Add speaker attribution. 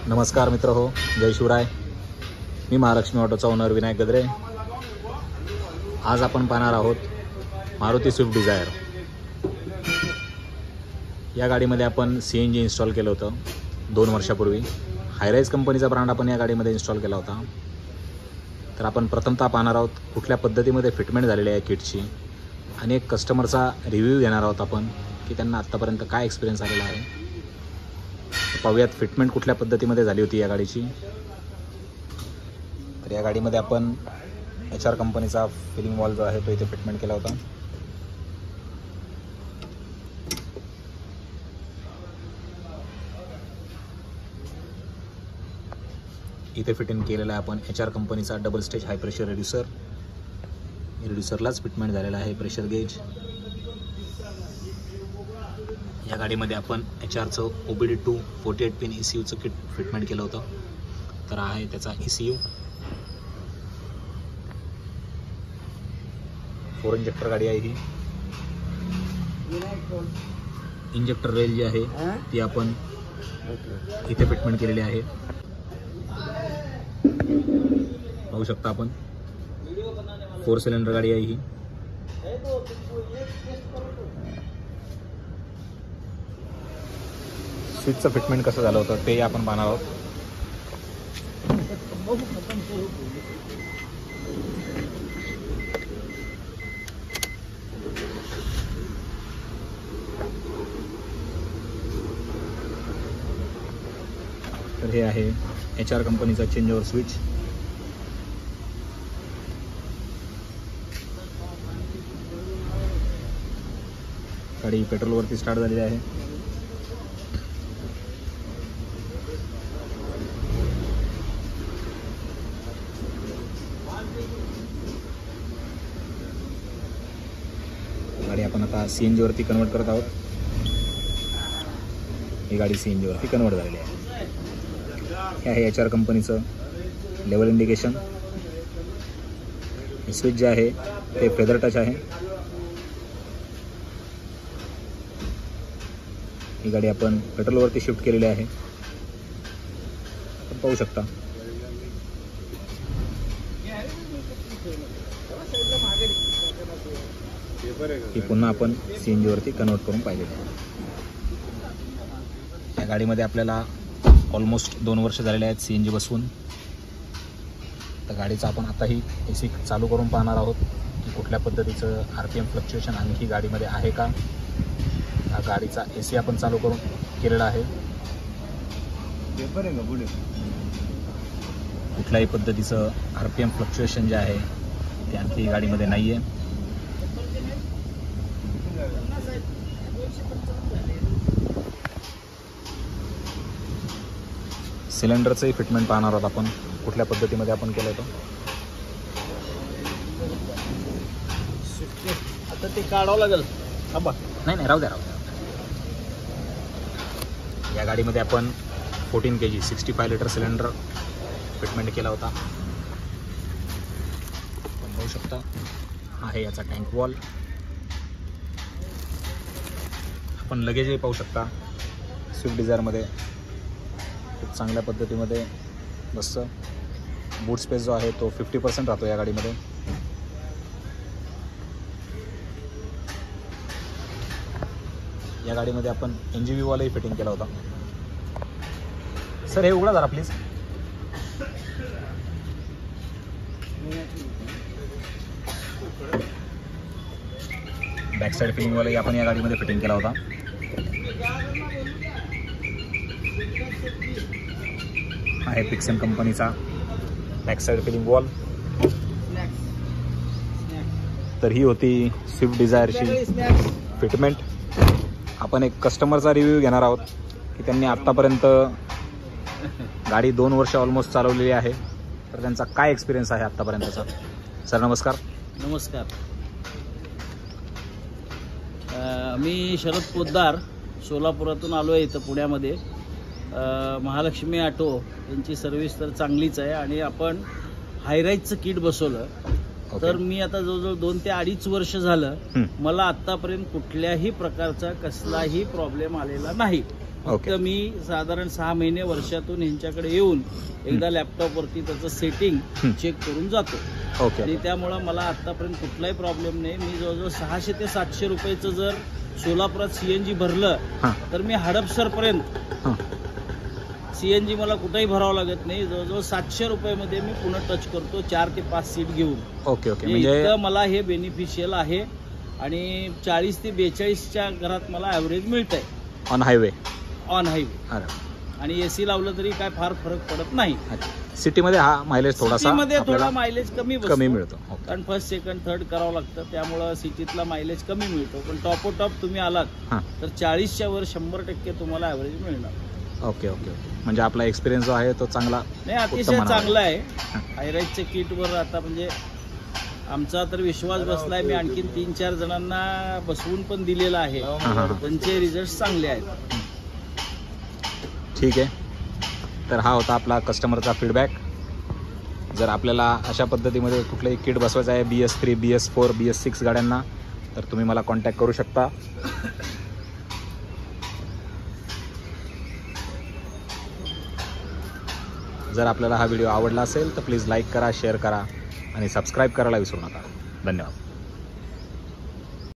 Speaker 1: नमस्कार मित्र हो, जय शिवराय. मी महालक्ष्मी ऑटोचा ओनर विनायक गद्रे. आज आपण पाहणार आहोत मारुती स्विफ्ट डिझायर. या गाडीमध्ये आपण CNG इन्स्टॉल केलं होतं 2 वर्षापूर्वी. हायराईज कंपनीचा ब्रँड आपण या गाडीमध्ये इन्स्टॉल केला होता. तर आपण प्रथमतः पाहणार आहोत कुठल्या पद्धतीमध्ये फिटमेंट झालेली आहे किटची, आणि एक कस्टमरचा रिव्ह्यू घेणार आहोत आपण की त्यांना आत्तापर्यंत काय एक्सपिरियन्स आलेला आहे. पाहूयात फिटमेंट कुठल्या पद्धतीमध्ये झाली होती या गाडीची. तर या गाडीमध्ये आपण HR कंपनीचा फिलिंग वॉल जो आहे तो इथे फिटमेंट केला होता. इथे फिटिंग केलेला आहे आपण HR कंपनीचा double stage high pressure reducer. रिड्युसरलाच फिटमेंट झालेला आहे प्रेशर गेज. या गाडीमध्ये आपण HRचं OBD2 48 पिन ECUचं किट फिटमेंट केलं होतं. तर आहे त्याचा ECU. 4 इंजेक्टर गाडी आहे ही. इंजेक्टर रेल जी आहे ती आपण इथे फिटमेंट केलेली आहे. पाहू शकता आपण 4 सिलेंडर गाडी आहे ही. स्विचचं फिटमेंट कसं झालं होतं ते आपण पाहणार आहोत. तर हे आहे HR कंपनीचा चेंज ओव्हर स्विच. गाडी पेट्रोलवरती स्टार्ट झालेली आहे. गाडी आपण आता CNG वरती कन्वर्ट करत आहोत. ही गाडी CNG वरती कन्वर्ट झालेली आहे. हे आहे HR कंपनीचं लेवल इंडिकेशन. स्विच जे आहे ते फेदर टच आहे. ही गाडी आपण पेट्रोलवरती शिफ्ट केलेली आहे. आपण पाहू शकता. ही पुन्हा आपण CNG वरती कन्वर्ट करून पाहिजे. या गाडीमध्ये आपल्याला ऑलमोस्ट 2 वर्ष झालेले आहेत CNG बसवून. तर गाडीचा आपण आताही AC चालू करून पाहणार आहोत की कुठल्या पद्धतीचं RPM फ्लक्च्युएशन आणखी गाडीमध्ये आहे का. हा गाडीचा AC आपण चालू करून केलेला आहे. कुठल्याही पद्धतीचं RPM फ्लक्च्युएशन जे आहे ते आणखी गाडीमध्ये नाही आहे. सिलेंडरचंही फिटमेंट पाहणार आहोत आपण कुठल्या पद्धतीमध्ये आपण केलं होतं.
Speaker 2: आता ते काढावं लागेल.
Speaker 1: नाही राहू द्या. या गाडीमध्ये आपण 14 kg 65 लिटर सिलेंडर फिटमेंट केला होता. आपण पाहू शकता आहे याचा टँक वॉल. आपण लगेजही पाहू शकता. स्विफ्ट डिझायरमध्ये खूप चांगल्या पद्धतीमध्ये बसतं. बूट स्पेस जो आहे तो 50% राहतो या गाडीमध्ये. या गाडीमध्ये आपण NGV वालाही फिटिंग केला होता. सर हे उघडा जरा प्लीज. बॅक साईड फिलिंग वालाही आपण या गाडीमध्ये फिटिंग केला होता. आहे पिक्सेम कंपनीचा बॅक साईड फिलिंग वॉल. तर ही होती स्विफ्ट डिझायरची फिटमेंट. आपण एक कस्टमरचा रिव्ह्यू घेणार आहोत की त्यांनी आत्तापर्यंत गाडी 2 वर्ष ऑलमोस्ट चालवलेली आहे. तर त्यांचा काय एक्सपिरियन्स आहे आत्तापर्यंतचा. सर नमस्कार.
Speaker 2: नमस्कार. मी शरद पोद्दार सोलापुरातून आलो आहे इथं पुण्यामध्ये. महालक्ष्मी ऑटो यांची सर्व्हिस तर चांगलीच आहे आणि आपण हायराईजचं किट बसवलं. तर मी आता जवळजवळ 2 ते 2.5 वर्ष झालं मला आतापर्यंत कुठल्याही प्रकारचा कसलाही प्रॉब्लेम आलेला नाही. फक्त
Speaker 1: ओके.
Speaker 2: मी साधारण 6 महिने वर्षातून ह्यांच्याकडे येऊन एकदा लॅपटॉपवरती त्याचं सेटिंग चेक करून जातो.
Speaker 1: ओके.
Speaker 2: आणि त्यामुळं मला आतापर्यंत कुठलाही प्रॉब्लेम नाही. मी जवळजवळ 600 ते 700 रुपयाचं जर सोलापुरात CNG भरलं
Speaker 1: हां
Speaker 2: तर मी हडपसरपर्यंत
Speaker 1: हां
Speaker 2: CNG मला कुठेही भरावं लागत नाही. जवळजवळ 700 रुपयामध्ये मी पुन्हा टच करतो 4 ते 5 सीट घेऊन.
Speaker 1: Okay okay.
Speaker 2: म्हणजे
Speaker 1: म्हणजे
Speaker 2: इतकं मला हे बेनिफिशियल आहे. आणि 40 ते 42च्या घरात मला ॲव्हरेज मिळत आहे
Speaker 1: ऑन हायवे.
Speaker 2: On highway.
Speaker 1: अरे
Speaker 2: आणि AC लावलं तरी काय फार फरक पडत नाही.
Speaker 1: अच्छा. सिटीमध्ये हा मायलेज थोडासा
Speaker 2: मध्ये थोडा
Speaker 1: आपल्याला
Speaker 2: मायलेज कमी
Speaker 1: कमी मिळतो. ओके.
Speaker 2: कारण फर्स्ट सेकंड थर्ड करावं लागतं, त्यामुळं सिटीतला मायलेज कमी मिळतो. पण टॉप तुम्ही आलात
Speaker 1: हां
Speaker 2: तर 40च्या वर 100% तुम्हाला ॲव्हरेज मिळणार.
Speaker 1: Okay okay okay. म्हणजे आपला एक्सपिरियन्स जो आहे तो चांगला
Speaker 2: नाही, अतिशय चांगला आहे. हायराईजच्या किटवर आता म्हणजे आमचा तर विश्वास बसलाय. मी आणखीन 3-4 जणांना बसवून पण दिलेला आहे. त्यांचे रिझल्ट चांगले आहेत.
Speaker 1: ठीक आहे. तर हा होता आपला कस्टमरचा फीडबॅक. जर आपल्याला अशा पद्धतीमध्ये कुठलंही किट बसवायचं आहे BS3, BS4, BS6 गाड्यांना, तर तुम्ही मला कॉन्टॅक्ट करू शकता. जर आपल्याला हा व्हिडिओ आवडला असेल तर प्लीज लाईक करा, शेअर करा आणि सबस्क्राईब करायला विसरू नका. धन्यवाद.